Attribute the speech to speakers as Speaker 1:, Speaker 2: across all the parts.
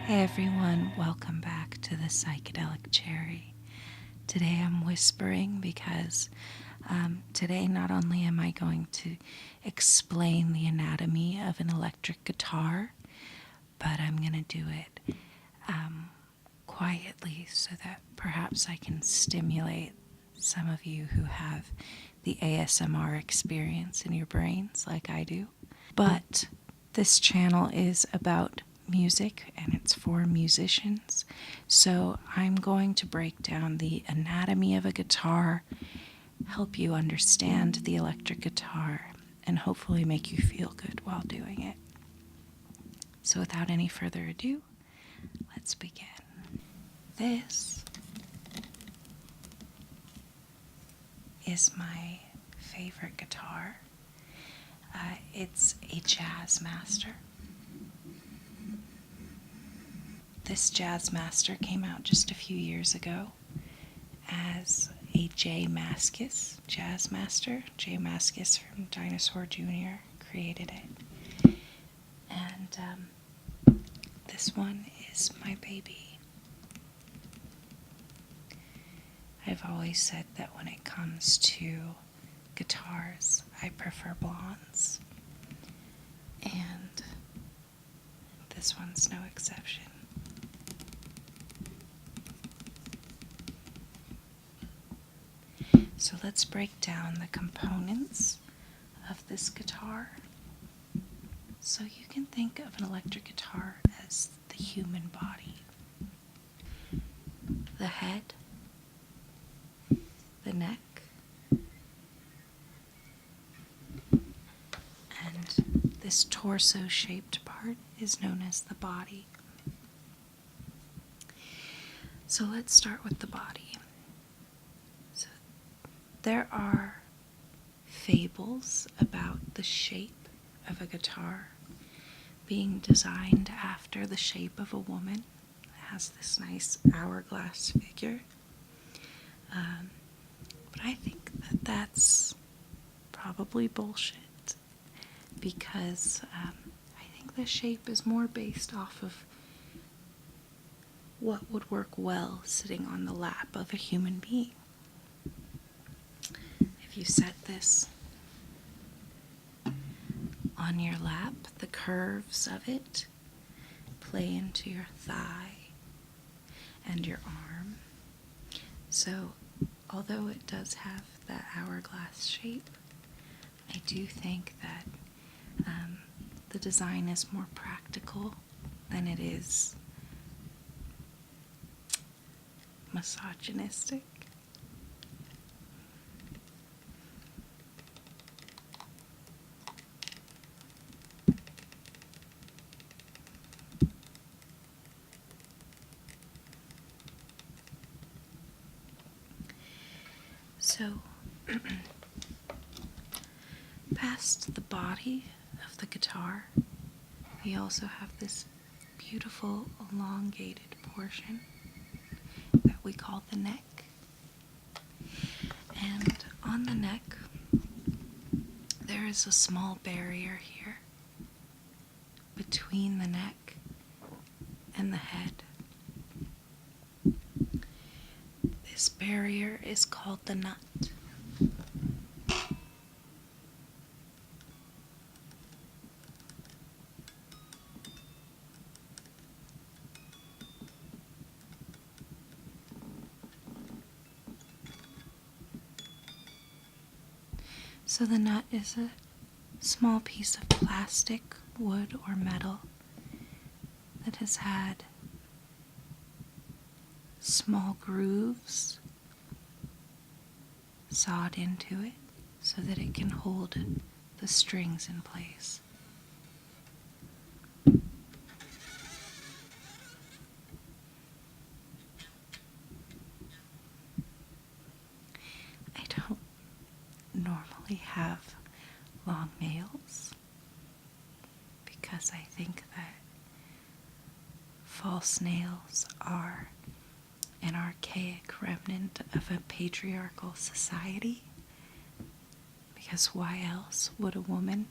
Speaker 1: Hey everyone, welcome back to the Psychedelic Cherry. Today I'm whispering because today not only am I going to explain the anatomy of an electric guitar, but I'm going to do it quietly so that perhaps I can stimulate some of you who have the ASMR experience in your brains like I do. But this channel is about music and it's for musicians. So I'm going to break down the anatomy of a guitar, help you understand the electric guitar, and hopefully make you feel good while doing it. So without any further ado, let's begin. This is my favorite guitar. It's a Jazzmaster. This Jazzmaster came out just a few years ago as a J Mascis Jazzmaster. J Mascis from Dinosaur Jr. created it. And this one is my baby. I've always said that when it comes to guitars, I prefer blondes. And this one's no exception. So let's break down the components of this guitar. So you can think of an electric guitar as the human body. The head, the neck, and this torso-shaped part is known as the body. So let's start with the body. There are fables about the shape of a guitar being designed after the shape of a woman. It has this nice hourglass figure. But I think that that's probably bullshit because I think the shape is more based off of what would work well sitting on the lap of a human being. If you set this on your lap, the curves of it play into your thigh and your arm. So, although it does have that hourglass shape, I do think that the design is more practical than it is misogynistic. So, past the body of the guitar, we also have this beautiful elongated portion that we call the neck. And on the neck, there is a small barrier here between the neck and the head. This barrier is called the nut. So the nut is a small piece of plastic, wood, or metal that has had small grooves sawed into it so that it can hold the strings in place. I don't normally have long nails because I think that false nails are an archaic remnant of a patriarchal society, because why else would a woman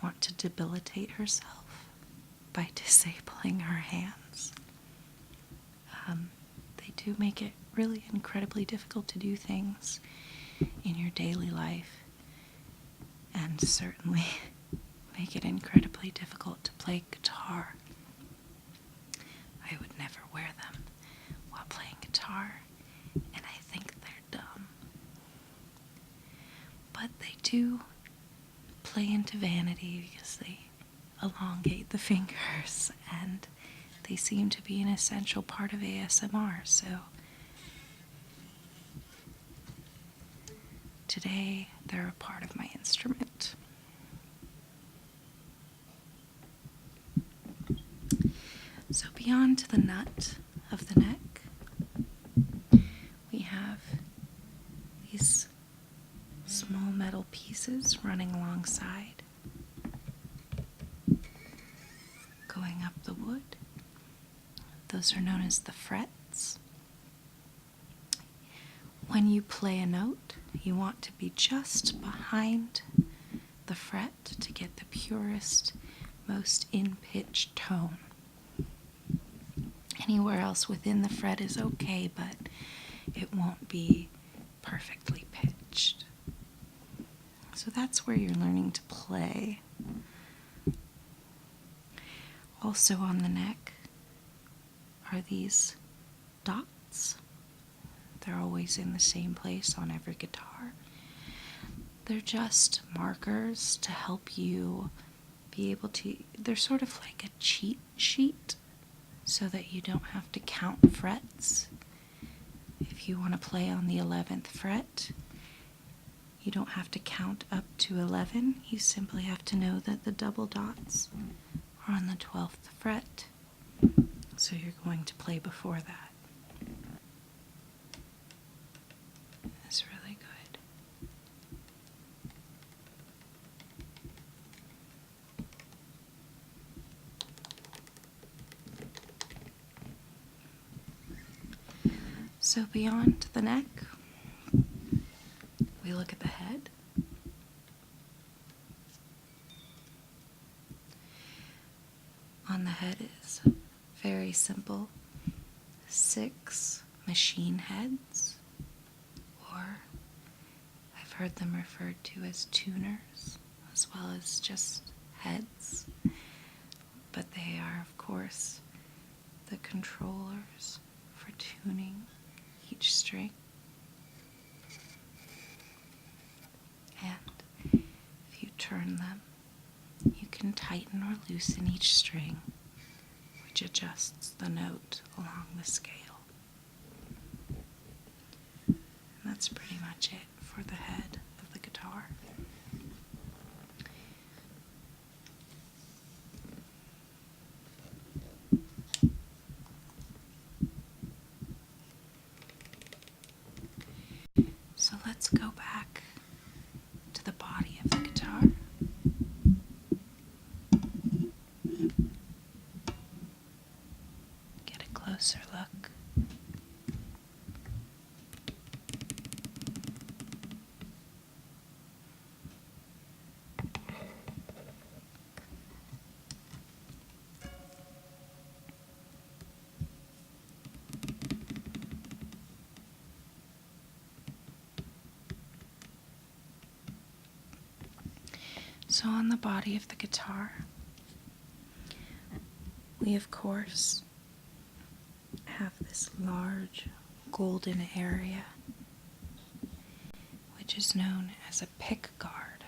Speaker 1: want to debilitate herself by disabling our hands. They do make it really incredibly difficult to do things in your daily life, and certainly make it incredibly difficult to play guitar. I would never wear them while playing guitar, and I think they're dumb. But they do play into vanity because they elongate the fingers, and they seem to be an essential part of ASMR, so today they're a part of my instrument. So beyond the nut of the neck, we have these small metal pieces running alongside, going up the wood. Those are known as the frets. When you play a note, you want to be just behind the fret to get the purest, most in-pitch tone. Anywhere else within the fret is okay, but it won't be perfectly pitched. So that's where you're learning to play. Also on the neck are these dots. They're always in the same place on every guitar. They're just markers to help you be able to, they're sort of like a cheat sheet so that you don't have to count frets. If you want to play on the 11th fret, you don't have to count up to 11. You simply have to know that the double dots are on the 12th fret. So you're going to play before that. That's really good. So beyond the neck, we look at the head. On the head is very simple 6 machine heads, or I've heard them referred to as tuners, as well as just heads. But they are, of course, the controllers for tuning each string. And if you turn them, you can tighten or loosen each string, which adjusts the note along the scale. And that's pretty much it for the head of the guitar. So let's go back to the body of the guitar. Get a closer look. So on the body of the guitar, we of course have this large golden area, which is known as a pickguard.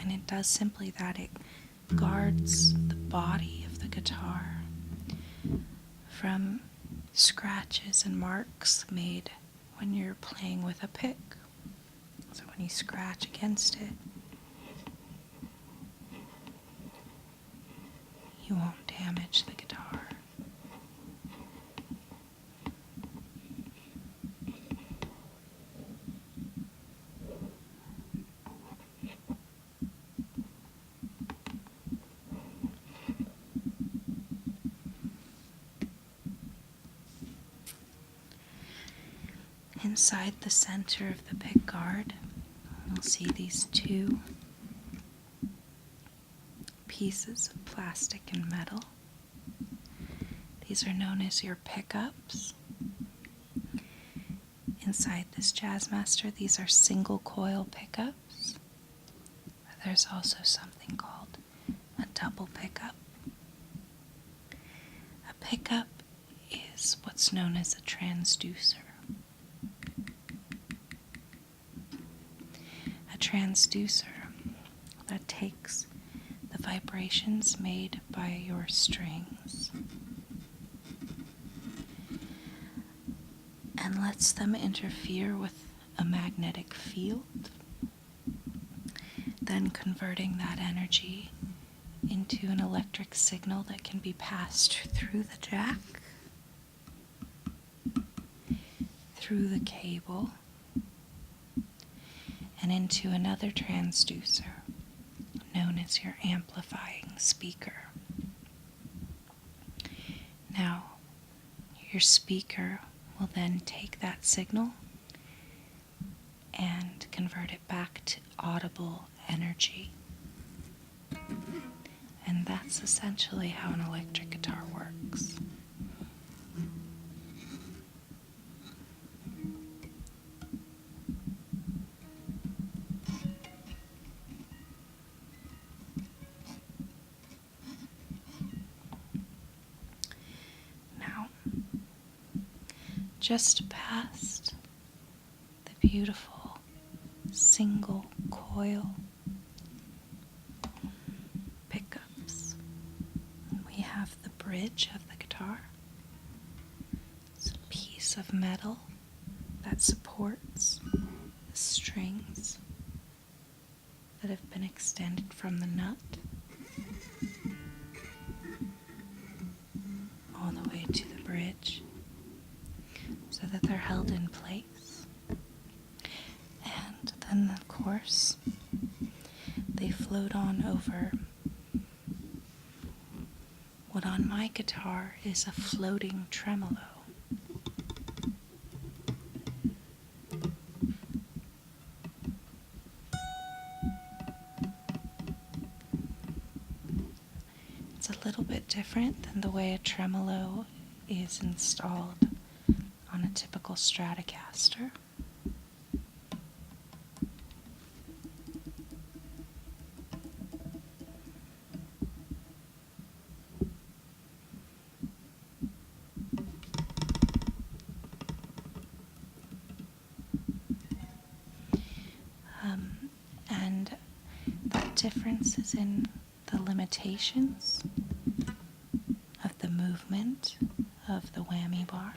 Speaker 1: And it does simply that. It guards the body of the guitar from scratches and marks made when you're playing with a pick. So when you scratch against it, you won't damage the guitar. Inside the center of the pickguard, you'll see these 2 pieces of plastic and metal. These are known as your pickups. Inside this Jazzmaster, these are single coil pickups. There's also something called a double pickup. A pickup is what's known as a transducer. A transducer that takes the vibrations made by your strings and lets them interfere with a magnetic field, then converting that energy into an electric signal that can be passed through the jack, through the cable, and into another transducer known as your amplifying speaker. Now, your speaker will then take that signal and convert it back to audible energy. And that's essentially how an electric guitar works. Now, just past the beautiful single coil pickups, we have the bridge of the guitar. It's a piece of metal that supports the strings that have been extended from the nut all the way to the bridge so that they're held in place. And then, of course, they float on over what on my guitar is a floating tremolo. It's a little bit different than the way a tremolo is installed on a typical Stratocaster. And that difference is in the limitations of the movement of the whammy bar.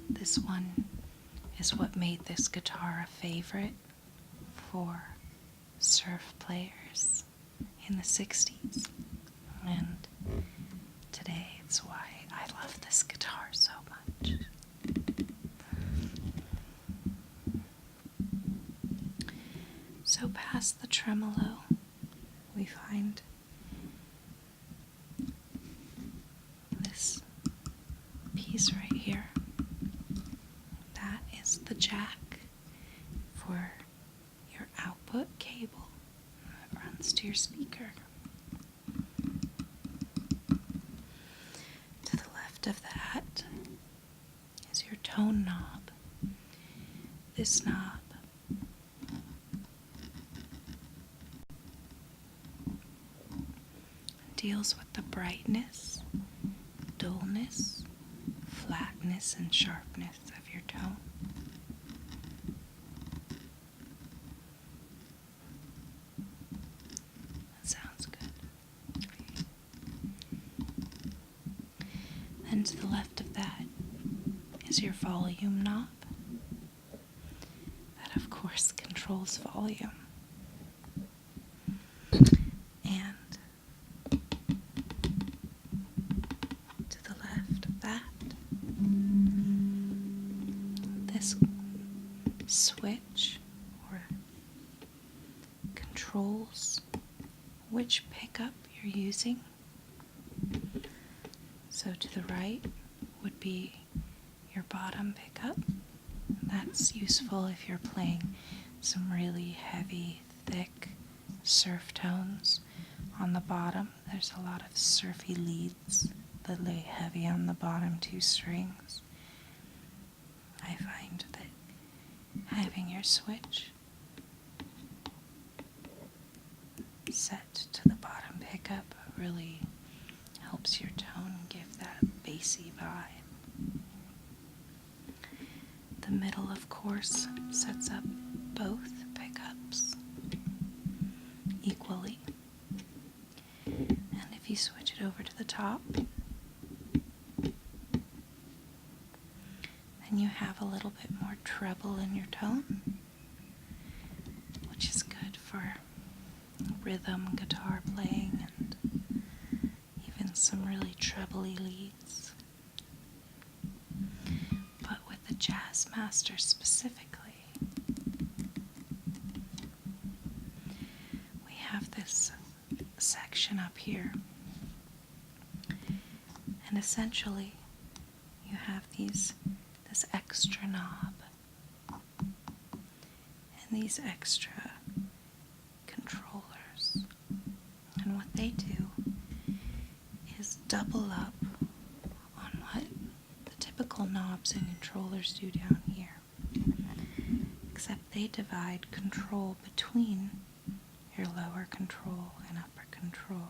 Speaker 1: This one is what made this guitar a favorite for surf players in the 60s. And today it's why I love this guitar so much. So past the tremolo, we find this piece right here. That is the jack for your output cable that runs to your speaker. To the left of that is your tone knob. This knob deals with the brightness, dullness, flatness, and sharpness of your tone. That sounds good. Then to the left of that is your volume knob. That, of course, controls volume. Switch or controls which pickup you're using. So to the right would be your bottom pickup. That's useful if you're playing some really heavy, thick surf tones on the bottom. There's a lot of surfy leads that lay heavy on the bottom two strings. I find that having your switch set to the bottom pickup really helps your tone give that bassy vibe. The middle, of course, sets up both pickups equally. And if you switch it over to the top, then you have a little bit more treble in your tone, which is good for rhythm guitar playing and even some really trebly leads. But with the Jazzmaster specifically, we have this section up here, and essentially you have this extra knob and these extra controllers, and what they do is double up on what the typical knobs and controllers do down here, except they divide control between your lower control and upper control.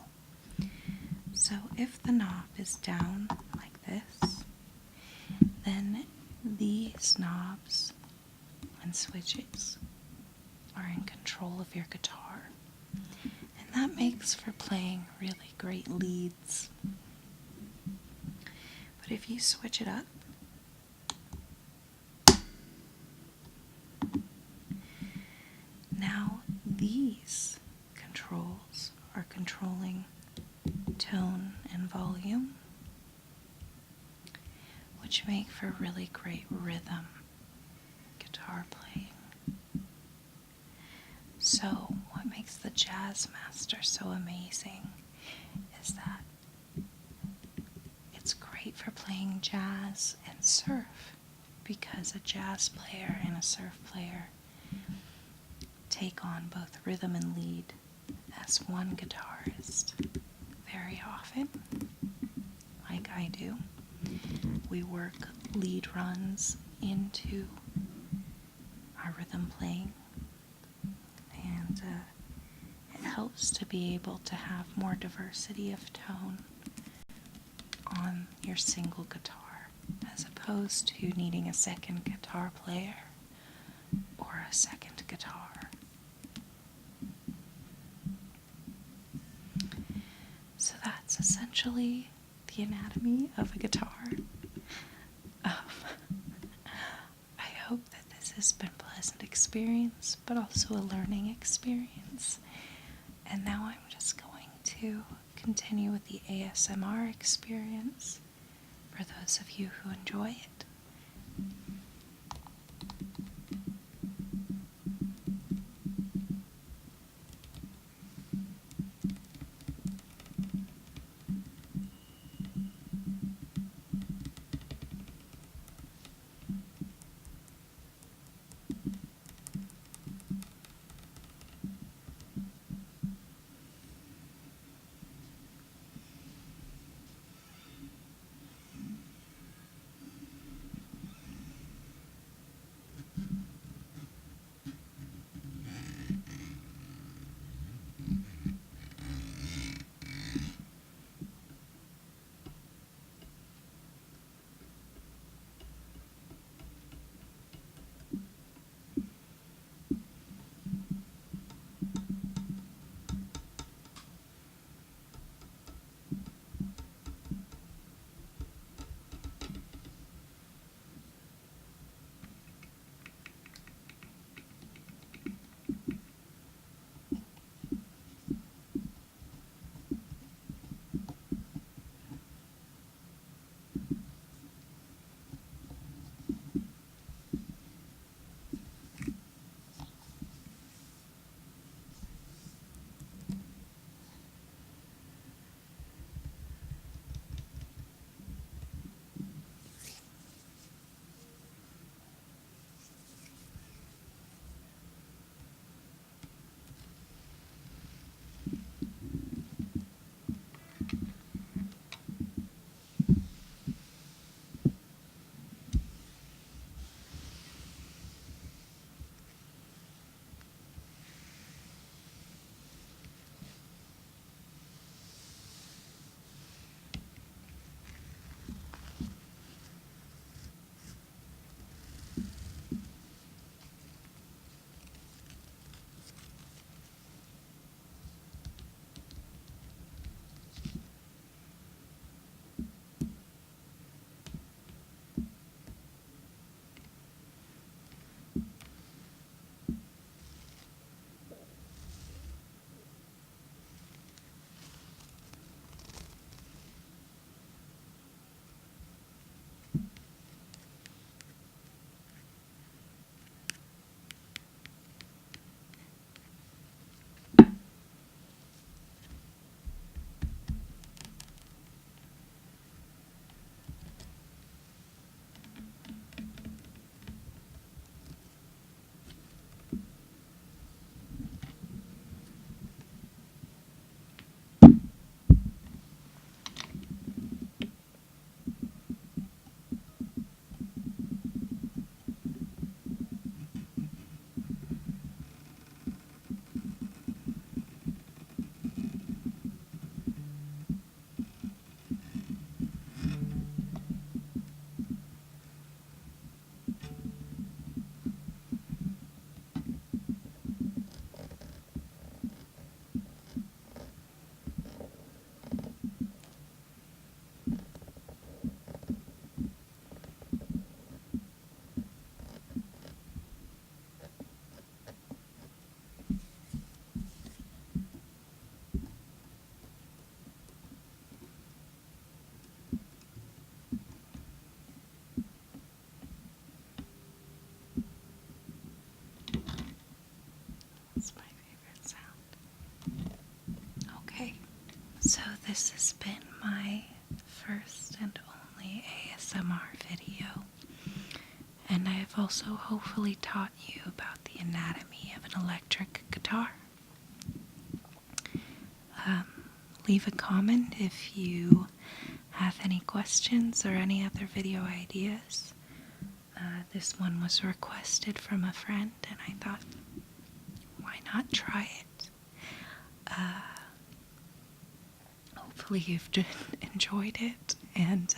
Speaker 1: So if the knob is down like this, then these knobs and switches are in control of your guitar. And that makes for playing really great leads. But if you switch it up, now these controls are controlling tone and volume, which make for really great rhythm guitar playing. So what makes the Jazzmaster so amazing is that it's great for playing jazz and surf, because a jazz player and a surf player take on both rhythm and lead as one guitarist very often, like I do. We work lead runs into our rhythm playing, and it helps to be able to have more diversity of tone on your single guitar, as opposed to needing a second guitar player or a second guitar. So that's essentially the anatomy of a guitar. I hope that this has been a pleasant experience, but also a learning experience. And now I'm just going to continue with the ASMR experience for those of you who enjoy it. So this has been my first and only ASMR video, and I have also hopefully taught you about the anatomy of an electric guitar. Leave a comment if you have any questions or any other video ideas. This one was requested from a friend, and I thought, why not try it? Hopefully you've enjoyed it, and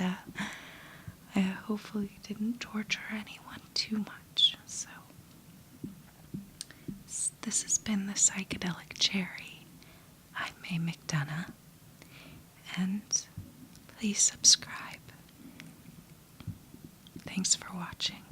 Speaker 1: hopefully didn't torture anyone too much. So, this has been the Psychedelic Cherry. I'm May McDonough, and please subscribe. Thanks for watching.